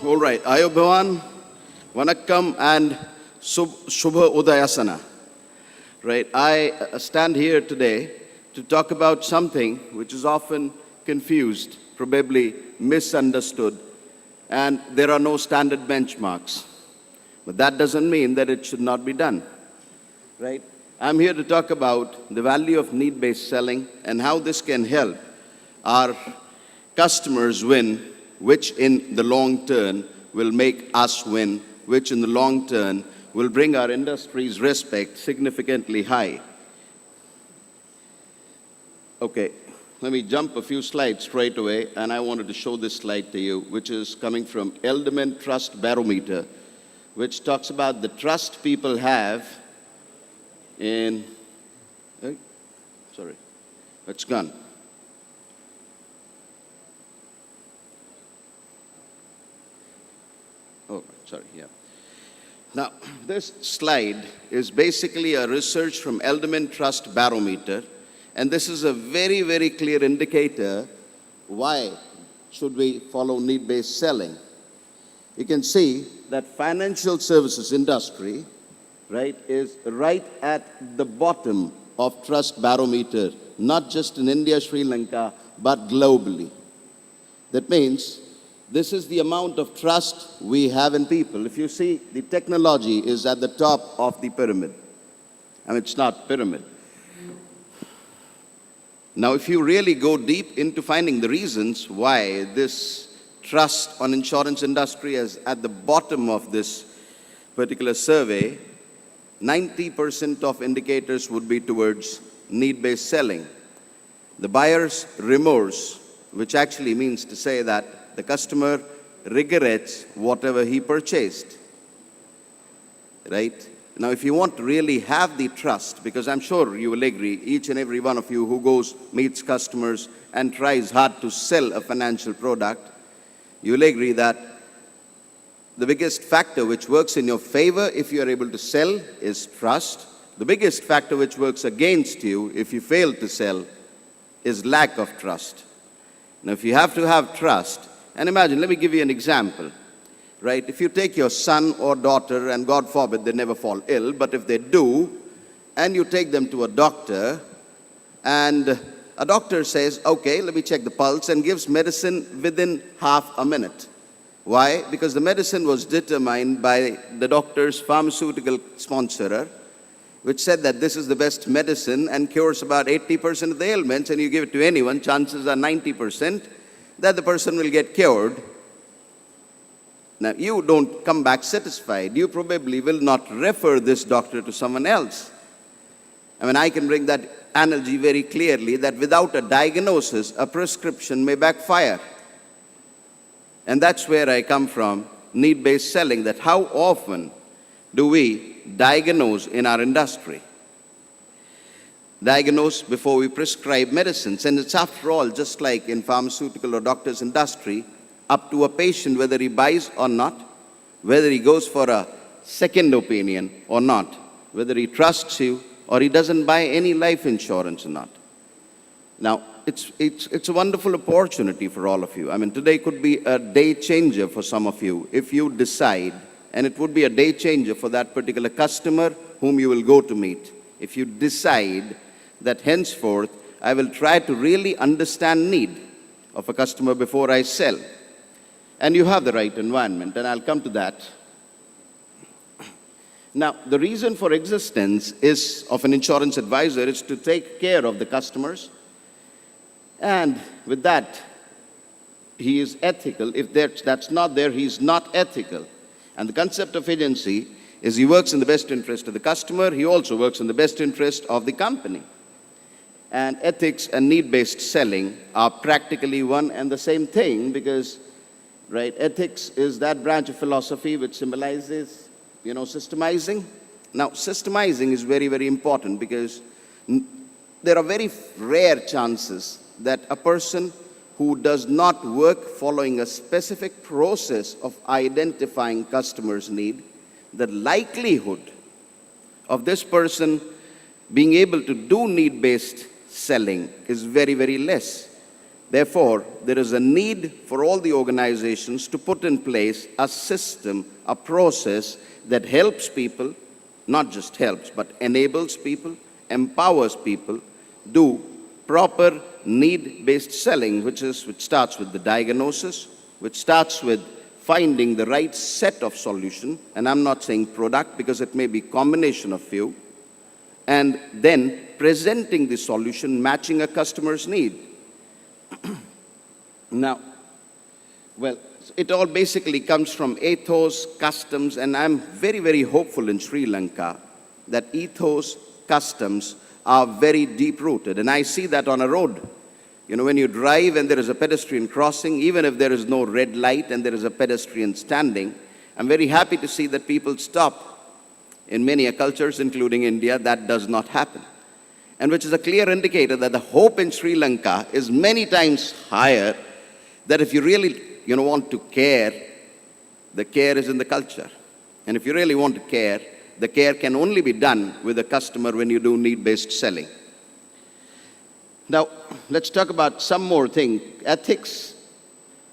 All right. Ayobhavan, Vanakkam, and Shubha Udayasana. Right. I stand here today to talk about something which is often confused, probably misunderstood, and there are no standard benchmarks. But that doesn't mean that it should not be done. Right? I'm here to talk about the value of need-based selling and how this can help our customers win, which in the long term will make us win, which in the long term will bring our industry's respect significantly high. Okay, let me jump a few slides straight away, and I wanted to show this slide to you, which is coming from Edelman Trust Barometer, which talks about the trust people have in, sorry, it's gone. Oh, sorry, yeah. Now, this slide is basically a research from Edelman Trust Barometer, and this is a very, very clear indicator why should we follow need-based selling. You can see that financial services industry, right, is right at the bottom of Trust Barometer, not just in India, Sri Lanka, but globally. That means this is the amount of trust we have in people. If you see, the technology is at the top of the pyramid. I mean, it's not pyramid. Now, if you really go deep into finding the reasons why this trust on insurance industry is at the bottom of this particular survey, 90% of indicators would be towards need-based selling. The buyer's remorse, which actually means to say that the customer regrets whatever he purchased, right? Now, if you want to really have the trust, because I'm sure you will agree, each and every one of you who goes, meets customers, and tries hard to sell a financial product, you will agree that the biggest factor which works in your favor if you are able to sell is trust. The biggest factor which works against you if you fail to sell is lack of trust. Now, if you have to have trust, and imagine, let me give you an example, right? If you take your son or daughter, and God forbid they never fall ill, but if they do, and you take them to a doctor, and a doctor says, okay, let me check the pulse, and gives medicine within half a minute. Why? Because the medicine was determined by the doctor's pharmaceutical sponsorer, which said that this is the best medicine and cures about 80% of the ailments, and you give it to anyone, chances are 90% that the person will get cured. Now, you don't come back satisfied. You probably will not refer this doctor to someone else. I mean, I can bring that analogy very clearly that without a diagnosis, a prescription may backfire. And that's where I come from, need-based selling, that how often do we diagnose in our industry? Diagnose before we prescribe medicines. And it's after all, just like in pharmaceutical or doctor's industry, up to a patient whether he buys or not, whether he goes for a second opinion or not, whether he trusts you or he doesn't buy any life insurance or not. Now, it's a wonderful opportunity for all of you. I mean, today could be a day changer for some of you if you decide, and it would be a day changer for that particular customer whom you will go to meet. If you decide that henceforth, I will try to really understand need of a customer before I sell. And you have the right environment, and I'll come to that. Now, the reason for existence of an insurance advisor is to take care of the customers. And with that, he is ethical. If that's not there, he is not ethical. And the concept of agency is he works in the best interest of the customer. He also works in the best interest of the company. And ethics and need-based selling are practically one and the same thing because, right, ethics is that branch of philosophy which symbolizes, systemizing. Now, systemizing is very, very important because there are very rare chances that a person who does not work following a specific process of identifying customers' need, the likelihood of this person being able to do need-based selling is very, very less. Therefore, there is a need for all the organizations to put in place a system, a process that helps people, not just helps, but enables people, empowers people, do proper need-based selling, which starts with the diagnosis, which starts with finding the right set of solution, and I'm not saying product because it may be combination of few, and then presenting the solution matching a customer's need. Now, well, it all basically comes from ethos, customs, and I'm very, very hopeful in Sri Lanka that ethos, customs are very deep-rooted. And I see that on a road. You know, when you drive and there is a pedestrian crossing, even if there is no red light and there is a pedestrian standing, I'm very happy to see that people stop. In many cultures, including India, that does not happen. And which is a clear indicator that the hope in Sri Lanka is many times higher, that if you really want to care, the care is in the culture. And if you really want to care, the care can only be done with the customer when you do need-based selling. Now, let's talk about some more thing. Ethics,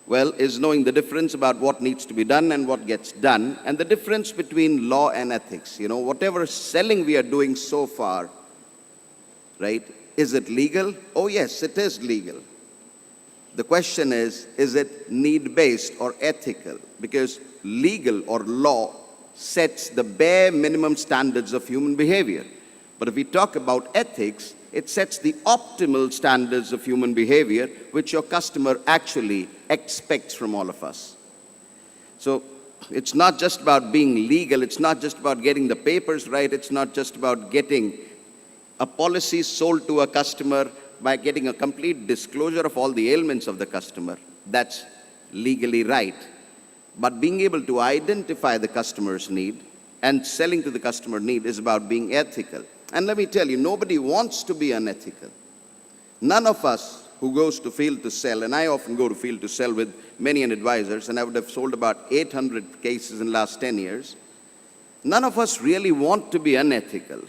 well, is knowing the difference about what needs to be done and what gets done, and the difference between law and ethics. You know, whatever selling we are doing so far, right, is it legal? Oh yes, it is legal. The question is it need-based or ethical? Because legal or law sets the bare minimum standards of human behavior. But if we talk about ethics, it sets the optimal standards of human behavior, which your customer actually expects from all of us. So it's not just about being legal, it's not just about getting the papers right, it's not just about getting a policy sold to a customer by getting a complete disclosure of all the ailments of the customer. That's legally right. But being able to identify the customer's need and selling to the customer need is about being ethical. And let me tell you, nobody wants to be unethical. None of us who goes to field to sell, and I often go to field to sell with many advisors, and I would have sold about 800 cases in the last 10 years. None of us really want to be unethical.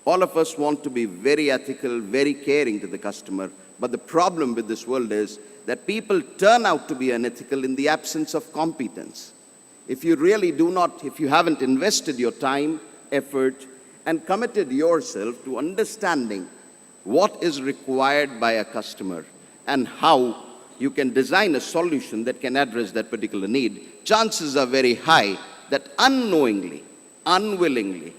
All of us want to be very ethical, very caring to the customer. But the problem with this world is that people turn out to be unethical in the absence of competence. If you really do not, if you haven't invested your time, effort, and committed yourself to understanding what is required by a customer and how you can design a solution that can address that particular need, chances are very high that unknowingly, unwillingly,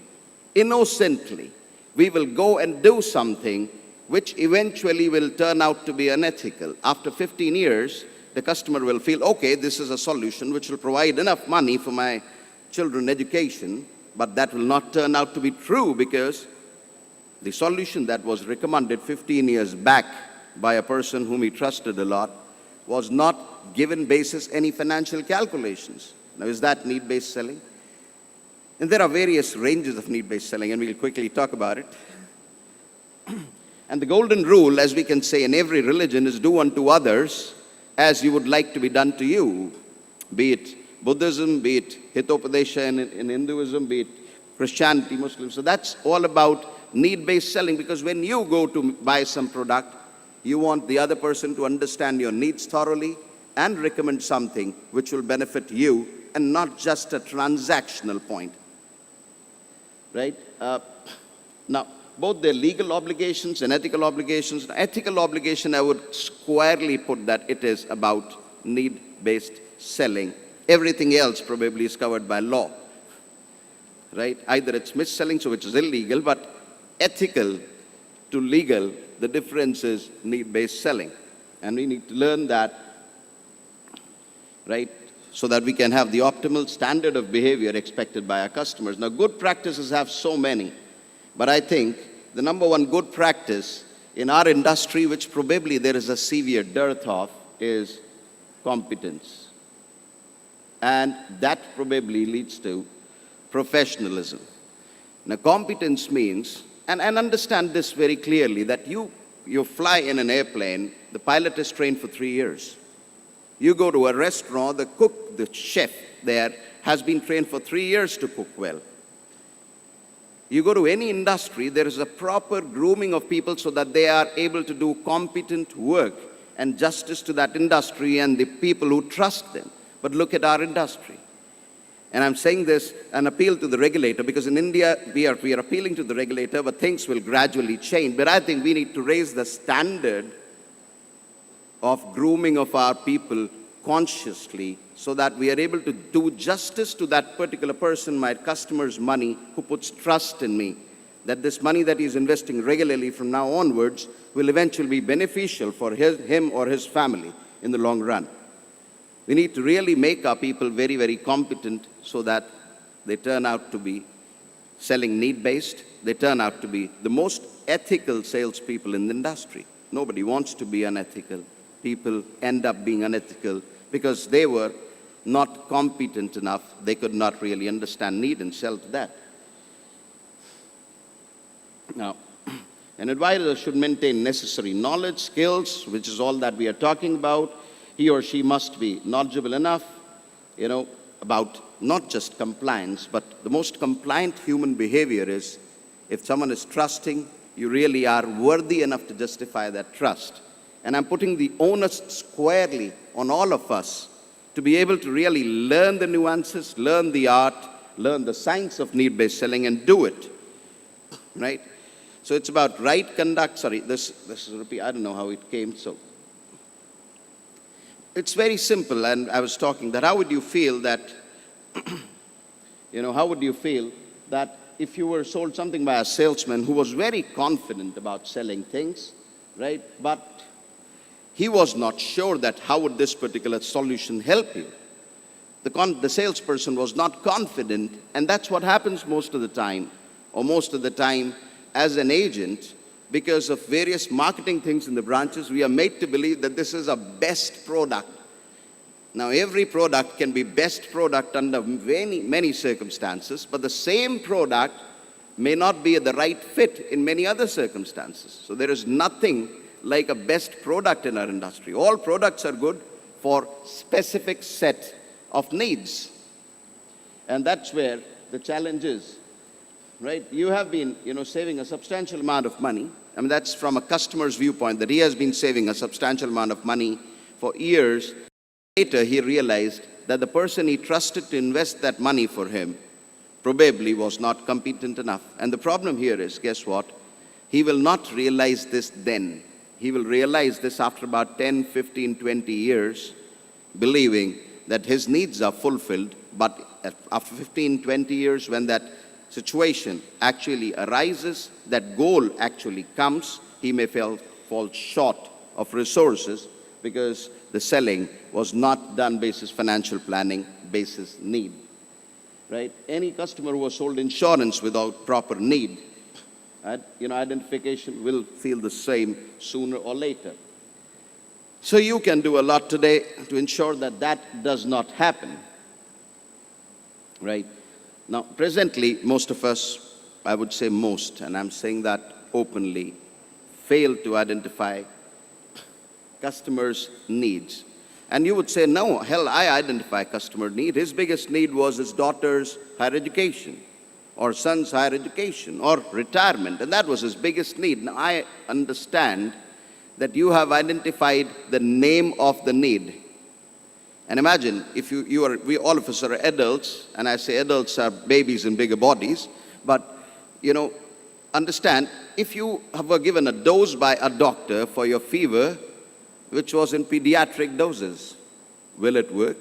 innocently, we will go and do something which eventually will turn out to be unethical. After 15 years, the customer will feel, okay, this is a solution which will provide enough money for my children's education, but that will not turn out to be true because the solution that was recommended 15 years back by a person whom he trusted a lot was not given basis any financial calculations. Now, is that need-based selling? And there are various ranges of need-based selling, and we'll quickly talk about it. And the golden rule, as we can say in every religion, is do unto others as you would like to be done to you. Be it Buddhism, be it Hitopadesha in Hinduism, be it Christianity, Muslim. So that's all about need-based selling, because when you go to buy some product, you want the other person to understand your needs thoroughly and recommend something which will benefit you and not just a transactional point. Right? Now, both the legal obligations and ethical obligations. Ethical obligation, I would squarely put that it is about need-based selling. Everything else probably is covered by law. Right? Either it's mis-selling, so which is illegal, but ethical to legal, the difference is need-based selling. And we need to learn that, right, so that we can have the optimal standard of behavior expected by our customers. Now, good practices have so many, but I think the number one good practice in our industry, which probably there is a severe dearth of, is competence. And that probably leads to professionalism. Now, competence means, and understand this very clearly, that you fly in an airplane, the pilot is trained for 3 years. You go to a restaurant, the cook, the chef there has been trained for 3 years to cook well. You go to any industry, there is a proper grooming of people so that they are able to do competent work. and justice to that industry and the people who trust them. But look at our industry. And I'm saying this an appeal to the regulator, because in India we are appealing to the regulator, but things will gradually change. But I think we need to raise the standard of grooming of our people consciously, so that we are able to do justice to that particular person, my customer's money, who puts trust in me, that this money that he's investing regularly from now onwards will eventually be beneficial for him or his family in the long run. We need to really make our people very, very competent, so that they turn out to be selling need-based. They turn out to be the most ethical salespeople in the industry. Nobody wants to be unethical. People end up being unethical because they were not competent enough. They could not really understand need and sell to that. Now, an advisor should maintain necessary knowledge, skills, which is all that we are talking about. He or she must be knowledgeable enough, about not just compliance, but the most compliant human behavior is, if someone is trusting, you really are worthy enough to justify that trust. And I'm putting the onus squarely on all of us to be able to really learn the nuances, learn the art, learn the science of need-based selling and do it, right? So it's about right conduct. Sorry, this is a repeat. I don't know how it came, so. It's very simple, and I was talking that how would you feel that, how would you feel that if you were sold something by a salesman who was very confident about selling things, right? But he was not sure that how would this particular solution help you. The salesperson was not confident, and that's what happens most of the time, as an agent. Because of various marketing things in the branches, we are made to believe that this is a best product. Now, every product can be best product under many, many circumstances, but the same product may not be the right fit in many other circumstances. So there is nothing like a best product in our industry. All products are good for specific set of needs. And that's where the challenge is. Right? You have been, saving a substantial amount of money. I mean, that's from a customer's viewpoint, that he has been saving a substantial amount of money for years. Later, he realized that the person he trusted to invest that money for him probably was not competent enough. And the problem here is, guess what? He will not realize this then. He will realize this after about 10, 15, 20 years, believing that his needs are fulfilled. But after 15, 20 years, when that situation actually arises, that goal actually comes, he may fall short of resources, because the selling was not done basis financial planning, basis need. Right? Any customer who was sold insurance without proper need, identification will feel the same sooner or later. So you can do a lot today to ensure that that does not happen. Right? Now, presently, most of us, I would say most, and I'm saying that openly, fail to identify customers' needs. And you would say, no, hell, I identify customer need. His biggest need was his daughter's higher education, or son's higher education, or retirement, and that was his biggest need. Now, I understand that you have identified the name of the need. And imagine if we all of us are adults, and I say adults are babies in bigger bodies, but understand, if you were given a dose by a doctor for your fever, which was in pediatric doses, will it work?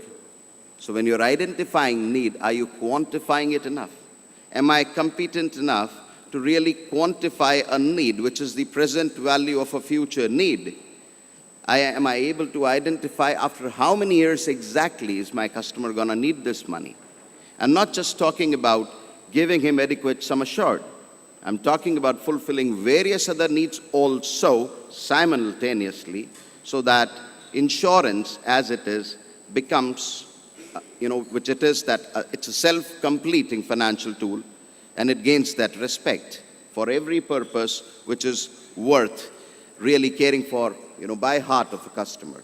So when you're identifying need, are you quantifying it enough? Am I competent enough to really quantify a need, which is the present value of a future need? Am I able to identify after how many years exactly is my customer going to need this money? I'm not just talking about giving him adequate sum assured. I'm talking about fulfilling various other needs also simultaneously, so that insurance, as it is, becomes, which it is, that it's a self-completing financial tool, and it gains that respect for every purpose which is worth really caring for, by heart of a customer.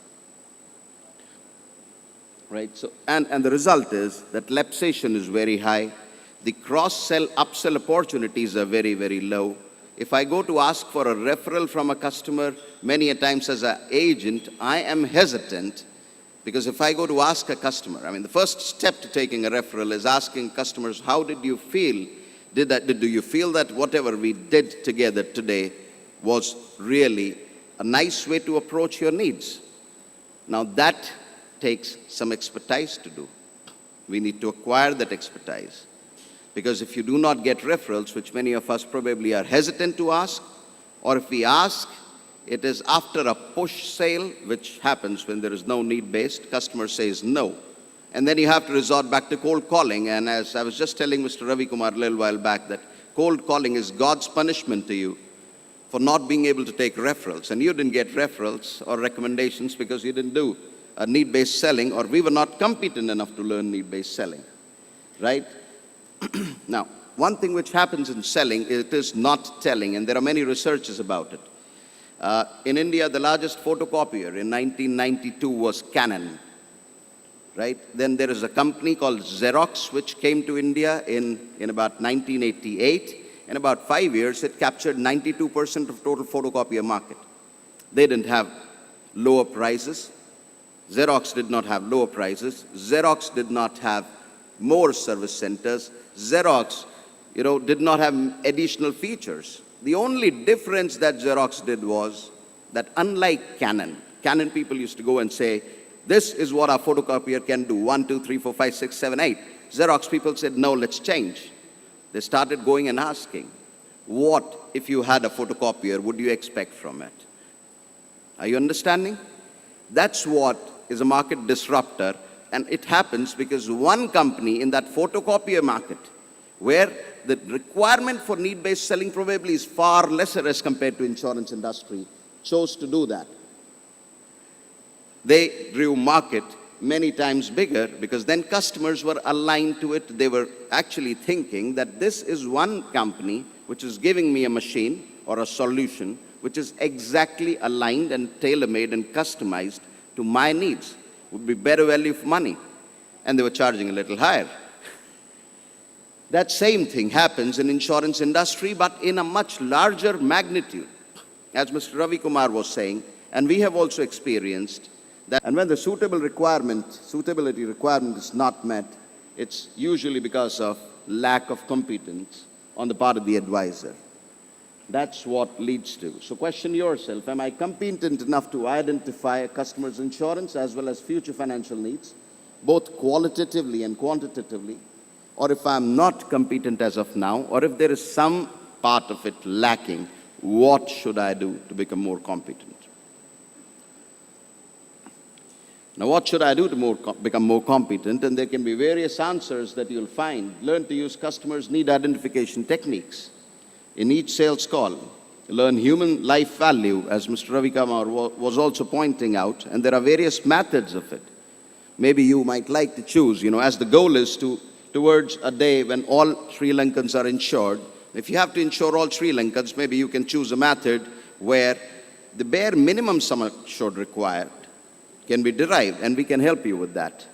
Right? So, and the result is that lapsation is very high. The cross-sell, upsell opportunities are very, very low. If I go to ask for a referral from a customer, many a times as an agent, I am hesitant because if I go to ask a customer, I mean, the first step to taking a referral is asking customers, how did you feel? Do you feel that whatever we did together today was really a nice way to approach your needs? Now that takes some expertise to do. We need to acquire that expertise. Because if you do not get referrals, which many of us probably are hesitant to ask, or if we ask, it is after a push sale, which happens when there is no need-based, customer says no. And then you have to resort back to cold calling. And as I was just telling Mr. Ravi Kumar a little while back, that cold calling is God's punishment to you for not being able to take referrals. And you didn't get referrals or recommendations because you didn't do a need-based selling, or we were not competent enough to learn need-based selling, right? Now, one thing which happens in selling, it is not telling, and there are many researches about it. In India, the largest photocopier in 1992 was Canon, right? Then there is a company called Xerox, which came to India in about 1988. In about 5 years, it captured 92% of total photocopier market. They didn't have lower prices. Xerox did not have lower prices. Xerox did not have more service centers. Xerox, did not have additional features. The only difference that Xerox did was that unlike Canon people used to go and say, this is what our photocopier can do, 1, 2, 3, 4, 5, 6, 7, 8. Xerox people said, no, let's change. They started going and asking, what if you had a photocopier, would you expect from it? Are you understanding? That's what is a market disruptor. And it happens because one company in that photocopier market, where the requirement for need-based selling probably is far lesser as compared to insurance industry, chose to do that. They grew market many times bigger because then customers were aligned to it. They were actually thinking that this is one company which is giving me a machine or a solution which is exactly aligned and tailor-made and customized to my needs. Would be better value for money. And they were charging a little higher. That same thing happens in insurance industry, but in a much larger magnitude. As Mr. Ravi Kumar was saying, and we have also experienced that, and when the suitability requirement is not met, it's usually because of lack of competence on the part of the advisor. That's what leads to. So question yourself, am I competent enough to identify a customer's insurance as well as future financial needs, both qualitatively and quantitatively? Or if I'm not competent as of now, or if there is some part of it lacking, what should I do to become more competent? Now, what should I do to become more competent? And there can be various answers that you'll find. Learn to use customers' need identification techniques in each sales call. Learn human life value, as Mr. Ravi Kumar was also pointing out, and there are various methods of it. Maybe you might like to choose, as the goal is towards a day when all Sri Lankans are insured. If you have to insure all Sri Lankans, maybe you can choose a method where the bare minimum sum assured required can be derived, and we can help you with that.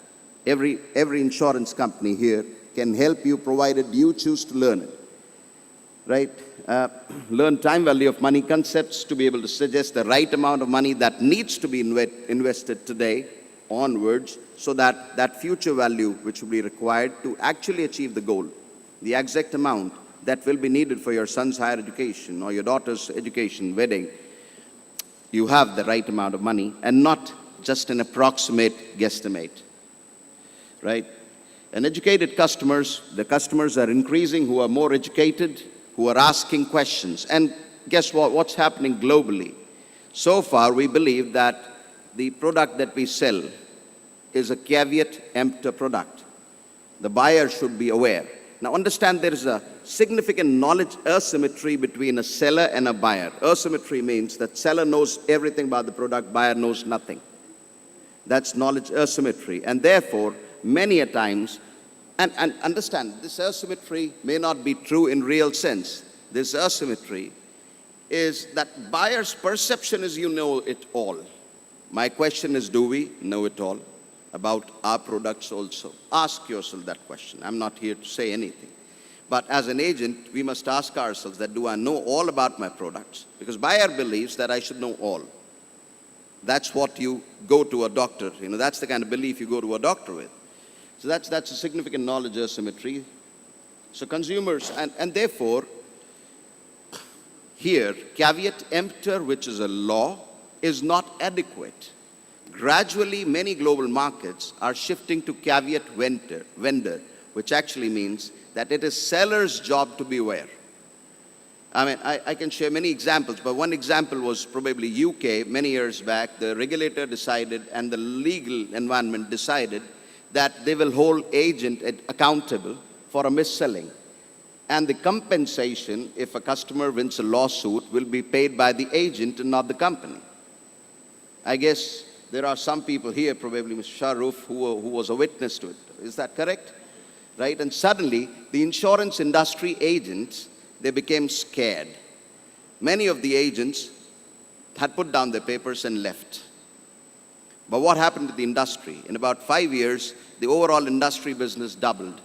Every insurance company here can help you, provided you choose to learn it. Right? Learn time value of money concepts to be able to suggest the right amount of money that needs to be invested today onwards, so that that future value which will be required to actually achieve the goal, the exact amount that will be needed for your son's higher education or your daughter's education, wedding, you have the right amount of money and not just an approximate guesstimate, right? And educated customers, the customers are increasing who are more educated, who are asking questions. And guess what? What's happening globally? So far, we believe that the product that we sell is a caveat emptor product. The buyer should be aware. Now understand, there is a significant knowledge asymmetry between a seller and a buyer. Asymmetry means that seller knows everything about the product, buyer knows nothing. That's knowledge asymmetry. And therefore, many a times, and understand, this asymmetry may not be true in real sense. This asymmetry is that buyer's perception is you know it all. My question is, do we know it all about our products also? Ask yourself that question. I'm not here to say anything. But as an agent, we must ask ourselves that, do I know all about my products? Because buyer believes that I should know all. That's what you go to a doctor. That's the kind of belief you go to a doctor with. So that's a significant knowledge asymmetry. So consumers, and therefore, here, caveat emptor, which is a law, is not adequate. Gradually, many global markets are shifting to caveat vendor, which actually means that it is seller's job to beware. I mean, I can share many examples, but one example was probably UK many years back. The regulator decided and the legal environment decided that they will hold agent accountable for a mis-selling. And the compensation, if a customer wins a lawsuit, will be paid by the agent and not the company. I guess there are some people here, probably Mr. Shahrukh, who was a witness to it. Is that correct? Right? And suddenly, the insurance industry agents, they became scared. Many of the agents had put down their papers and left. But what happened to the industry? In about 5 years, the overall industry business doubled,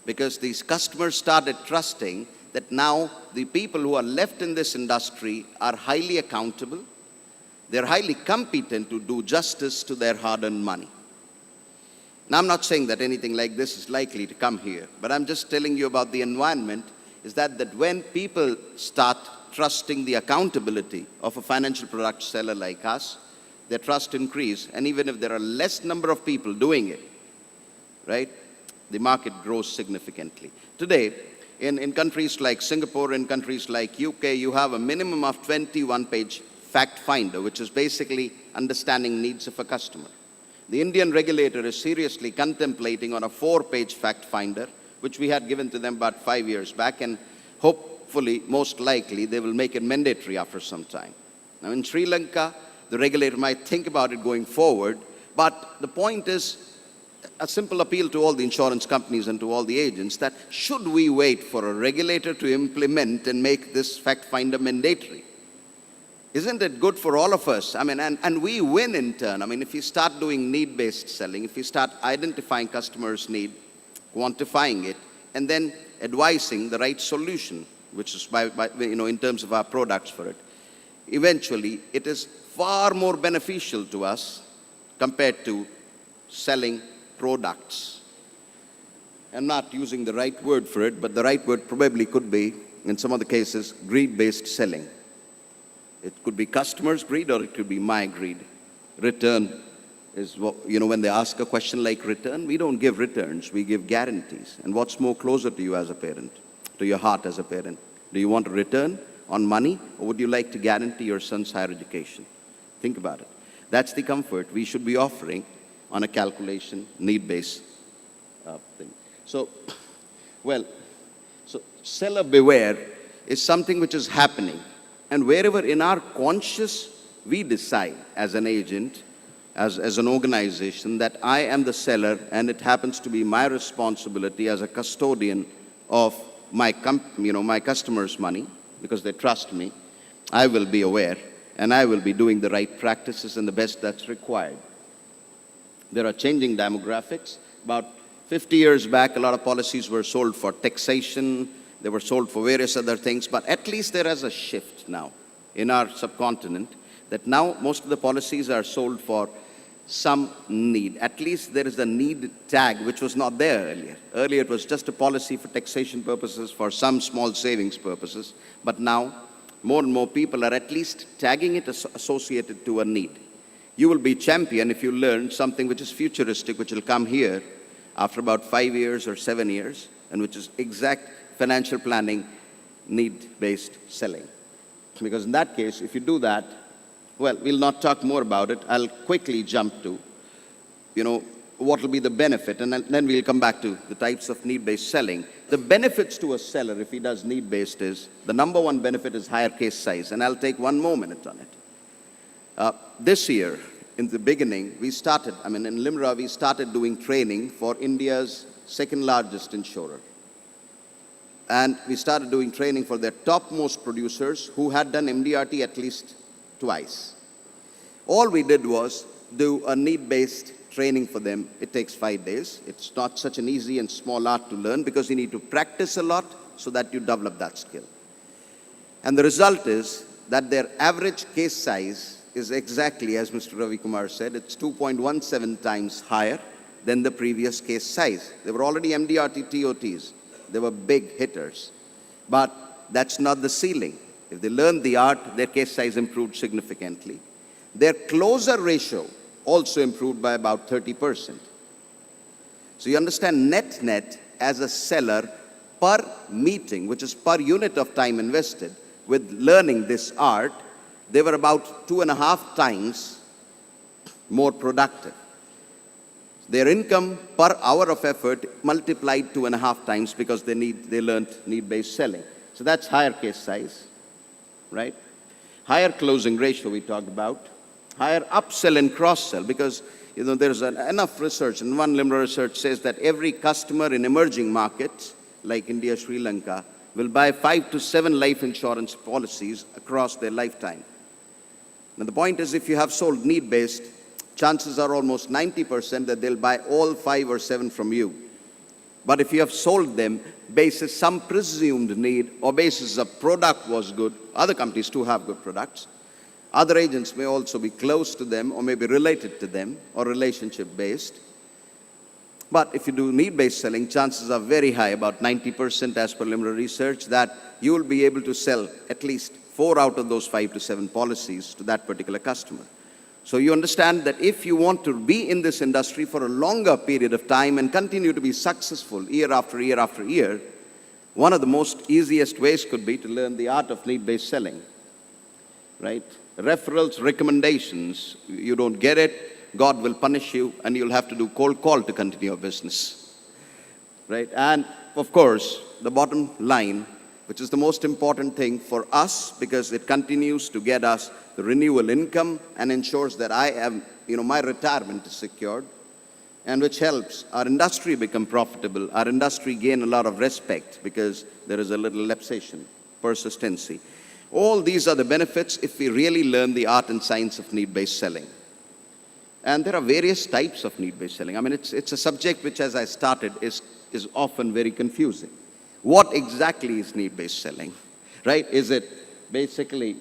because these customers started trusting that now the people who are left in this industry are highly accountable, they're highly competent to do justice to their hard-earned money. Now, I'm not saying that anything like this is likely to come here, but I'm just telling you about the environment, is that when people start trusting the accountability of a financial product seller like us, their trust increase, and even if there are less number of people doing it, right, the market grows significantly. Today, in countries like Singapore, in countries like UK, you have a minimum of 21-page fact finder, which is basically understanding needs of a customer. The Indian regulator is seriously contemplating on a 4-page fact finder, which we had given to them about 5 years back, and hopefully, most likely, they will make it mandatory after some time. Now, in Sri Lanka, the regulator might think about it going forward, but the point is, a simple appeal to all the insurance companies and to all the agents, that should we wait for a regulator to implement and make this fact finder mandatory? Isn't it good for all of us? I mean, and we win in turn. I mean, if you start doing need-based selling, if you start identifying customers' need, quantifying it, and then advising the right solution, which is in terms of our products for it, eventually it is far more beneficial to us compared to selling products. I'm not using the right word for it, but the right word probably could be, in some of the cases, greed-based selling. It could be customers' greed, or it could be my greed. Return is when they ask a question like return, we don't give returns, we give guarantees. And what's more closer to you as a parent, to your heart as a parent? Do you want a return on money, or would you like to guarantee your son's higher education? Think about it. That's the comfort we should be offering on a calculation, need-based thing. So seller beware is something which is happening. And wherever in our conscious we decide as an agent, as an organization, that I am the seller and it happens to be my responsibility as a custodian of my customers' money, because they trust me, I will be aware and I will be doing the right practices and the best that's required. There are changing demographics. About 50 years back, a lot of policies were sold for taxation, they were sold for various other things, but at least there is a shift now in our subcontinent, that now most of the policies are sold for some need. At least there is a need tag, which was not there earlier. Earlier, it was just a policy for taxation purposes, for some small savings purposes, but now more and more people are at least tagging it associated to a need. You will be champion if you learn something which is futuristic, which will come here after about 5 years or 7 years, and which is exact financial planning, need-based selling. Because in that case, if you do that, well, we'll not talk more about it. I'll quickly jump to, what will be the benefit, and then we'll come back to the types of need-based selling. The benefits to a seller, if he does need-based, is, the number one benefit is higher case size, and I'll take one more minute on it. This year, in the beginning, in Limra, we started doing training for India's second largest insurer. And we started doing training for their topmost producers who had done MDRT at least twice. All we did was do a need-based training for them, it takes 5 days. It's not such an easy and small art to learn because you need to practice a lot so that you develop that skill. And the result is that their average case size is exactly, as Mr. Ravi Kumar said, it's 2.17 times higher than the previous case size. They were already MDRT TOTs. They were big hitters. But that's not the ceiling. If they learned the art, their case size improved significantly. Their closer ratio also improved by about 30%. So you understand net as a seller per meeting, which is per unit of time invested, with learning this art, they were about 2.5 times more productive. Their income per hour of effort multiplied 2.5 times because they learned need-based selling. So that's higher case size, right? Higher closing ratio we talked about. Higher upsell and cross-sell because there's enough research, and one LIMRA research says that every customer in emerging markets like India, Sri Lanka, will buy 5 to 7 life insurance policies across their lifetime. Now the point is, if you have sold need-based, chances are almost 90% that they'll buy all 5 or 7 from you. But if you have sold them basis some presumed need or basis a product was good, other companies too have good products, other agents may also be close to them or maybe related to them or relationship-based. But if you do need-based selling, chances are very high, about 90% as per LIMRA research, that you will be able to sell at least 4 out of those 5 to 7 policies to that particular customer. So you understand that if you want to be in this industry for a longer period of time and continue to be successful year after year after year, one of the most easiest ways could be to learn the art of need-based selling, right? Referrals, recommendations, you don't get it, God will punish you, and you'll have to do cold call to continue your business, right? And of course, the bottom line, which is the most important thing for us because it continues to get us the renewal income and ensures that I am, my retirement is secured, and which helps our industry become profitable, our industry gain a lot of respect because there is a little lapsation, persistency. All these are the benefits if we really learn the art and science of need-based selling. And there are various types of need-based selling. I mean, it's a subject which, as I started, is often very confusing. What exactly is need-based selling, right? Is it basically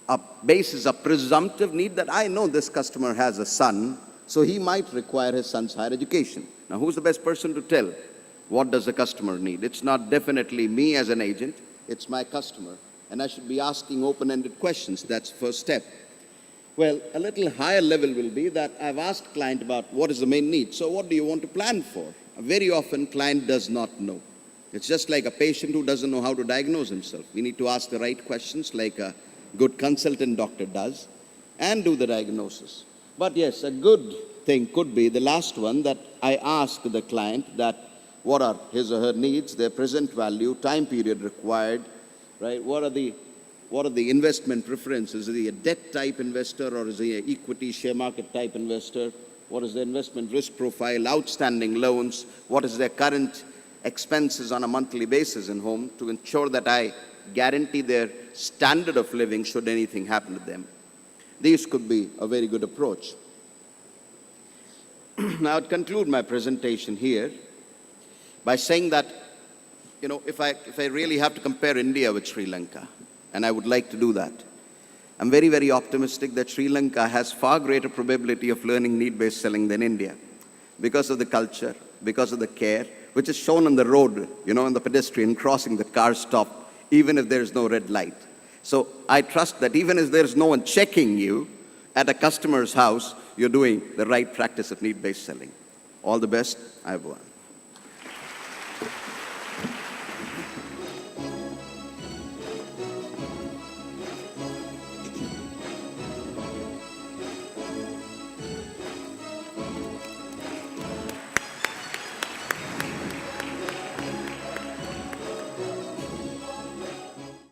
a basis, a presumptive need that I know this customer has a son, so he might require his son's higher education. Now, who's the best person to tell what does the customer need? It's not definitely me as an agent, it's my customer. And I should be asking open-ended questions. That's the first step. Well, a little higher level will be that I've asked client about what is the main need. So what do you want to plan for? Very often, client does not know. It's just like a patient who doesn't know how to diagnose himself. We need to ask the right questions like a good consultant doctor does and do the diagnosis. But yes, a good thing could be the last one that I ask the client that what are his or her needs, their present value, time period required, right? What are the investment preferences? Is he a debt type investor or is he an equity share market type investor? What is the investment risk profile, outstanding loans? What is their current expenses on a monthly basis in home to ensure that I guarantee their standard of living should anything happen to them? These could be a very good approach. Now, I'd conclude my presentation here by saying that, if I really have to compare India with Sri Lanka, and I would like to do that, I'm very, very optimistic that Sri Lanka has far greater probability of learning need-based selling than India because of the culture, because of the care, which is shown on the road, on the pedestrian crossing that cars stop, even if there's no red light. So I trust that even if there's no one checking you at a customer's house, you're doing the right practice of need-based selling. All the best, everyone.